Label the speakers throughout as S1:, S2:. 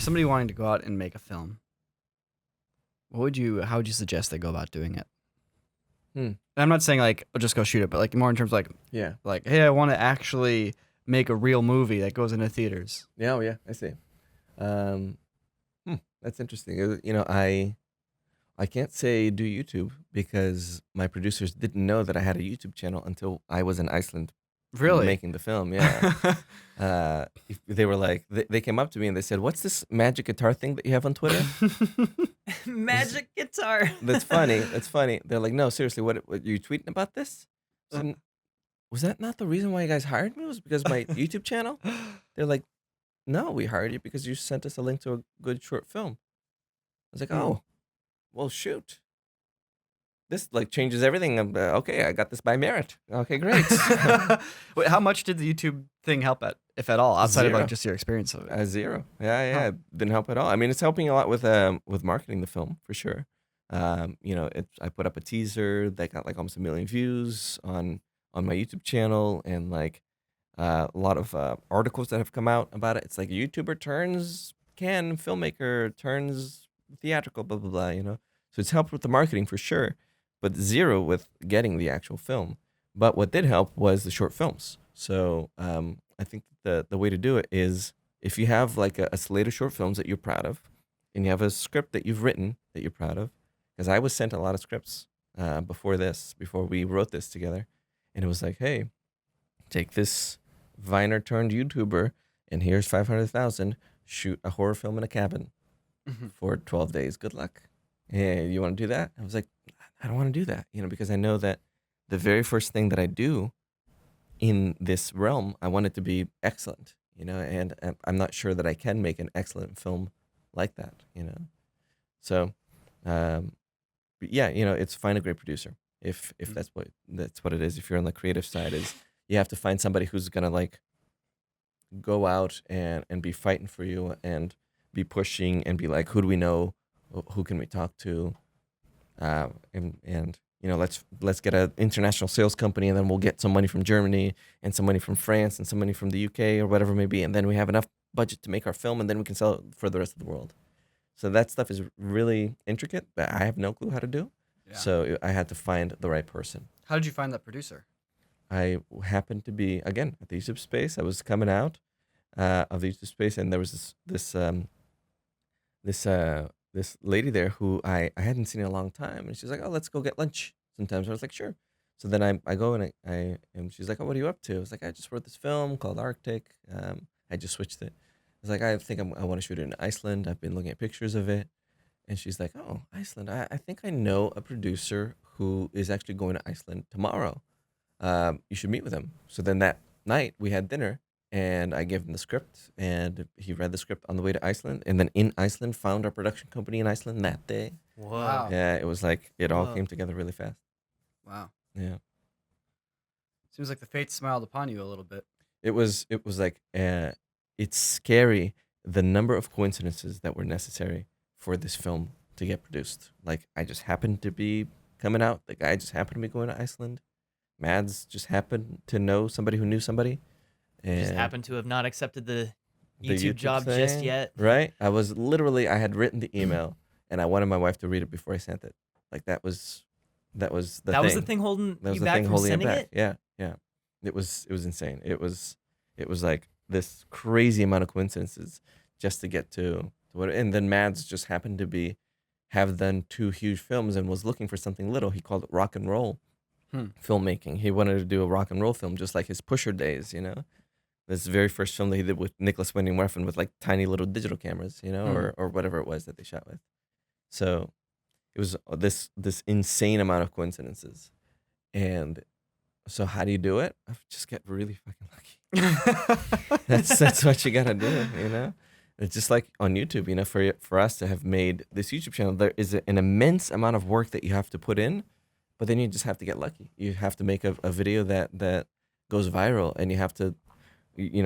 S1: somebody wanting to go out and make a film, how would you suggest they go about doing it?
S2: Hmm.
S1: And I'm not saying like just go shoot it, but like more in terms of
S2: Yeah.
S1: like hey, I want to actually make a real movie that goes into theaters.
S2: Yeah. Oh, yeah. I see. Um, that's interesting. I can't say do YouTube because my producers didn't know that I had a YouTube channel until I was in Iceland
S1: Really?
S2: making the film. Yeah. They were like, they came up to me and they said, "What's this magic guitar thing that you have on Twitter?"
S3: Magic guitar.
S2: That's funny. That's funny. They're like, "No, seriously, what you tweeting about this?" So, was that not the reason why you guys hired me? Was because of my YouTube channel? They're like, "No, we hired you because you sent us a link to a good short film." I was like, "Oh, well, shoot. This like changes everything." Okay, I got this by merit. Okay, great.
S1: Wait, how much did the YouTube thing help if at all, outside of
S2: Zero.
S1: like just your experience of it?
S2: Zero. Yeah. It didn't help at all. I mean, it's helping a lot with marketing the film for sure. I put up a teaser that got like almost 1 million views on my YouTube channel, and like a lot of articles that have come out about it. It's like YouTuber turns filmmaker turns theatrical, blah blah blah. So it's helped with the marketing for sure, but zero with getting the actual film. But what did help was the short films. So I think the way to do it is if you have like a slate of short films that you're proud of, and you have a script that you've written that you're proud of, because I was sent a lot of scripts before we wrote this together, and it was like, hey, take this Viner turned YouTuber, and here's 500,000. Shoot a horror film in a cabin for 12 days. Good luck. Hey, you want to do that? I was like, I don't want to do that, because I know that the very first thing that I do in this realm, I want it to be excellent, and I'm not sure that I can make an excellent film like that, So, but yeah, it's find a great producer. If that's what it is. If you're on the creative side, is you have to find somebody who's gonna like go out and be fighting for you and be pushing and be like, who do we know? Who can we talk to? And let's get an international sales company, and then we'll get some money from Germany and some money from France and some money from the UK or whatever it may be, and then we have enough budget to make our film, and then we can sell it for the rest of the world. So that stuff is really intricate that I have no clue how to do. Yeah. So I had to find the right person.
S1: How did you find that producer?
S2: I happened to be, again, at the YouTube space. I was coming out of the YouTube space, and there was this lady there who I hadn't seen in a long time, and she's like, "Oh, let's go get lunch sometimes." I was like, "Sure." So then I go and and she's like, "Oh, what are you up to?" I was like, "I just wrote this film called Arctic. I just switched it." I was like, "I think I want to shoot it in Iceland. I've been looking at pictures of it." And she's like, "Oh, Iceland. I think I know a producer who is actually going to Iceland tomorrow. You should meet with him." So then that night we had dinner, and I gave him the script, and he read the script on the way to Iceland, and then in Iceland found our production company in Iceland that day.
S1: Wow.
S2: Yeah, it was like it all came together really fast.
S1: Wow.
S2: Yeah.
S1: Seems like the fates smiled upon you a little bit.
S2: It was like it's scary the number of coincidences that were necessary for this film to get produced. Like, I just happened to be coming out. The guy just happened to be going to Iceland. Mads just happened to know somebody who knew somebody. And
S3: Just happened to have not accepted the
S2: the
S3: YouTube job just
S2: thing,
S3: yet.
S2: Right? I had written the email, and I wanted my wife to read it before I sent it. Like, that was the thing.
S3: Was the thing holding
S2: That was
S3: you
S2: the
S3: back
S2: thing
S3: from
S2: holding it
S3: sending
S2: back.
S3: it?
S2: Yeah. It was insane. It was like this crazy amount of coincidences just to get to what. And then Mads just happened to have done 2 huge films and was looking for something little. He called it rock and roll filmmaking. He wanted to do a rock and roll film, just like his Pusher days. This very first film that he did with Nicholas Winding Refn with like tiny little digital cameras, or whatever it was that they shot with. So it was this insane amount of coincidences. And so how do you do it? I just get really fucking lucky. That's what you gotta do, It's just like on YouTube, for us to have made this YouTube channel, there is an immense amount of work that you have to put in, but then you just have to get lucky. You have to make a video that goes viral, and you have to,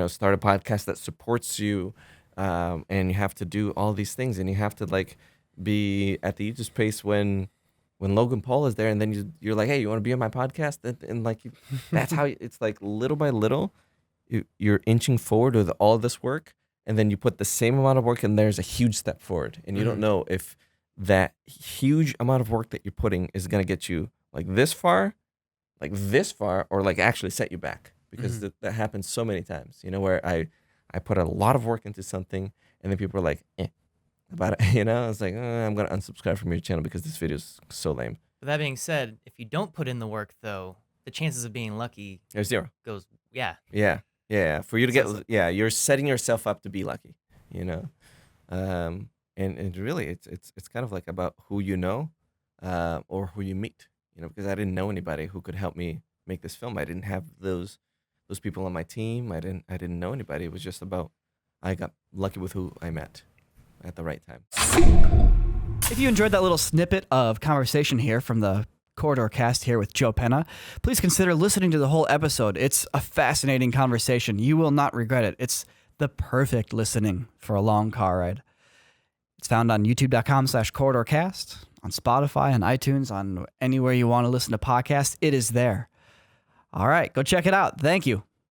S2: start a podcast that supports you, and you have to do all these things, and you have to like be at the YouTube space when Logan Paul is there, and then you're like, hey, you want to be on my podcast? And like, that's how it's like little by little, you're inching forward with all this work, and then you put the same amount of work and there's a huge step forward, and you don't know if that huge amount of work that you're putting is going to get you like this far, or like actually set you back, because that happens so many times, where I put a lot of work into something and then people are like, about it, It's like, I'm going to unsubscribe from your channel because this video is so lame.
S3: But that being said, if you don't put in the work, though, the chances of being lucky
S2: There's zero.
S3: goes, yeah.
S2: Yeah. For you to
S3: So
S2: get, you're setting yourself up to be lucky, and really it's kind of like about who you know, or who you meet, because I didn't know anybody who could help me make this film. I didn't have those people on my team. I didn't know anybody. It was just about, I got lucky with who I met at the right time.
S1: If you enjoyed that little snippet of conversation here from the Corridor Cast here with Joe Penna, please consider listening to the whole episode. It's a fascinating conversation. You will not regret it. It's the perfect listening for a long car ride. It's found on youtube.com/corridorcast, on Spotify, on iTunes, on anywhere you want to listen to podcasts. It is there. All right, go check it out. Thank you.